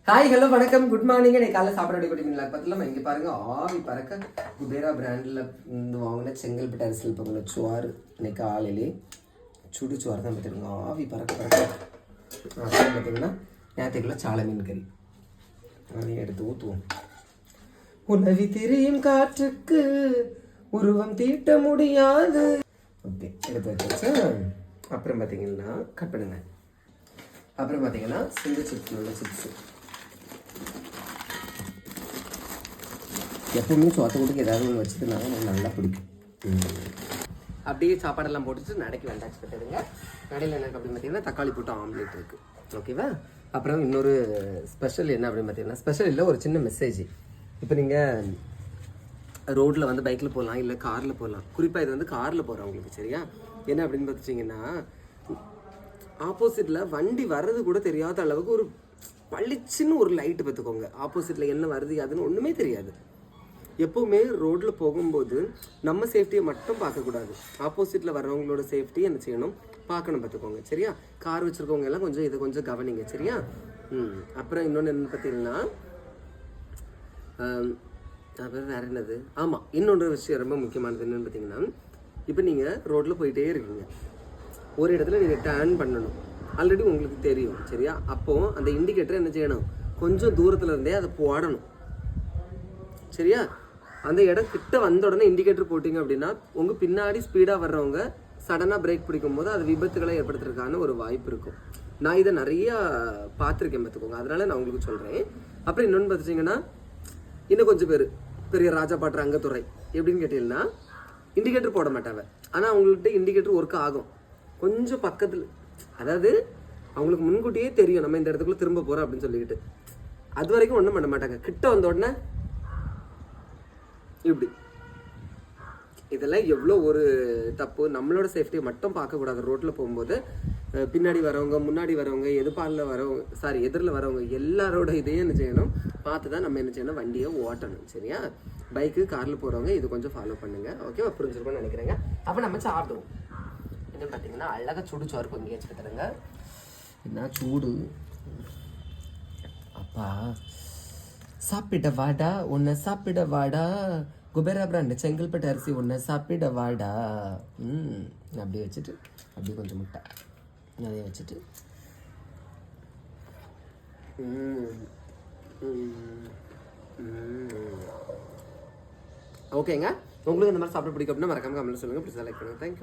Hi hello வணக்கம் good morning. இன்னைக்கு காலையில் சாப்பிட ரெடி பண்ணிங்களா பார்த்துலாம். இங்கே பாருங்க ஆவி பறக்க குபேரா பிராண்டில் இருந்து வாங்கின செங்கல்பட்டு அரிசியில் பக்கம் சுவாறு. இன்னைக்கு காலையிலே சுடு சுவாறு தான் பார்த்துருங்க. ஆவி பறக்க பார்த்தீங்கன்னா நேற்றுக்குள்ள சாலை மீன் கறி அதையும் எடுத்து ஊற்றுவோம். உணவி திரியும் காற்றுக்கு உருவம் தீட்ட முடியாது. ஓகே எடுத்து வச்சு அப்புறம் பார்த்தீங்கன்னா கட் பண்ணுங்க. அப்புறம் பார்த்தீங்கன்னா சிந்து சிப்ஸ் உள்ள சிப்ஸு எப்பவுமே சோத்தை கொடுக்க ஏதாவது ஒன்று வச்சுதுனால எனக்கு நல்லா பிடிக்கும். அப்படியே சாப்பாடெல்லாம் போட்டுட்டு நடைக்கு வேண்டாச்சு பட்டுடுங்க. நடையில் எனக்கு அப்படின்னு பார்த்தீங்கன்னா தக்காளி போட்டு ஆம்லேட் இருக்குது. ஓகேவா? அப்புறம் இன்னொரு ஸ்பெஷல் என்ன அப்படின்னு பார்த்தீங்கன்னா, ஸ்பெஷல் இல்லை, ஒரு சின்ன மெசேஜ். இப்போ நீங்கள் ரோட்டில் வந்து பைக்கில் போகலாம், இல்லை காரில் போகலாம். குறிப்பாக இது வந்து காரில் போகிறவங்களுக்கு சரியா. என்ன அப்படின்னு பார்த்துட்டிங்கன்னா, ஆப்போசிட்டில் வண்டி வர்றது கூட தெரியாத அளவுக்கு ஒரு பளிச்சுன்னு ஒரு லைட்டு பார்த்துக்கோங்க. ஆப்போசிட்டில் என்ன வருது அதுன்னு ஒன்றுமே தெரியாது. எப்போவுமே ரோட்டில் போகும்போது நம்ம சேஃப்டியை மட்டும் பார்க்கக்கூடாது, ஆப்போசிட்டில் வர்றவங்களோட சேஃப்டி என்ன செய்யணும் பார்க்கணும், பார்த்துக்கோங்க சரியா. கார் வச்சுருக்கவங்க எல்லாம் கொஞ்சம் இதை கொஞ்சம் கவனிங்க சரியா. அப்புறம் இன்னொன்று என்ன பார்த்தீங்கன்னா, அப்புறம் வேறு என்னது, ஆமாம் இன்னொன்று விஷயம் ரொம்ப முக்கியமானது என்னென்னு பார்த்தீங்கன்னா, இப்போ நீங்கள் ரோட்டில் போயிட்டே இருக்கீங்க, ஒரு இடத்துல நீங்கள் டர்ன் பண்ணணும், ஆல்ரெடி உங்களுக்கு தெரியும் சரியா. அப்போது அந்த இண்டிகேட்டர் என்ன செய்யணும், கொஞ்சம் தூரத்தில் இருந்தே அதை போடணும் சரியா. அந்த இடம் கிட்ட வந்த உடனே இண்டிகேட்டர் போட்டிங்க அப்படின்னா உங்கள் பின்னாடி ஸ்பீடாக வர்றவங்க சடனாக பிரேக் பிடிக்கும் போது அது விபத்துகளை ஏற்படுத்துறதுக்கான ஒரு வாய்ப்பு இருக்கும். நான் இதை நிறையா பார்த்துருக்கேன் பார்த்துக்கோங்க, அதனால நான் உங்களுக்கு சொல்கிறேன். அப்புறம் இன்னொன்று பார்த்துட்டிங்கன்னா, இன்னும் கொஞ்சம் பேர் பெரிய ராஜா பாட்டுற அங்கத்துறை எப்படின்னு கேட்டீங்கன்னா, இண்டிகேட்டர் போட மாட்டாங்க, ஆனால் அவங்கள்ட்ட இண்டிகேட்டர் ஒர்க் ஆகும் கொஞ்சம் பக்கத்தில், அதாவது அவங்களுக்கு முன்கூட்டியே தெரியும் நம்ம இந்த இடத்துக்குள்ள திரும்ப போகிறோம் அப்படின்னு சொல்லிக்கிட்டு, அது வரைக்கும் ஒன்றும் பண்ண மாட்டாங்க. கிட்ட வந்த உடனே இப்படி, இதெல்லாம் எவ்வளோ ஒரு தப்பு. நம்மளோட சேஃப்டியை மட்டும் பார்க்கக்கூடாது. ரோட்டில் போகும்போது பின்னாடி வரவங்க, முன்னாடி வரவங்க, எதிரில் வரவங்க எல்லாரோட இதையும் என்ன செய்யணும் பார்த்து தான் நம்ம என்ன செய்யணும், வண்டியை ஓட்டணும் சரியா. பைக்கு காரில் போகிறவங்க இது கொஞ்சம் ஃபாலோ பண்ணுங்கள். ஓகேவா? புரிஞ்சிருக்கும்னு நினைக்கிறேங்க. அப்போ நம்ம சாப்பிடுவோம். என்ன பார்த்தீங்கன்னா அழகாக சுடு சோறு பொங்கி வச்சு தருங்க. என்ன சூடு அப்பா. சாப்பிட வாடா உன்னை சாப்பிட வாடா, குபேரா பிராண்ட் செங்கல்பட்டு அரிசி உன்னை சாப்பிட வாடா. அப்படியே வச்சுட்டு அப்படியே கொஞ்சம் முட்டை அதையும் வச்சுட்டு ஓகேங்க. உங்களுக்கு இந்த மாதிரி சாப்பிட பிடிக்கும் அப்படின்னா மறக்காம கமெண்ட்ல சொல்லுங்கள். ப்ளீஸ் லைக் பண்ணுங்கள். தேங்க்யூ.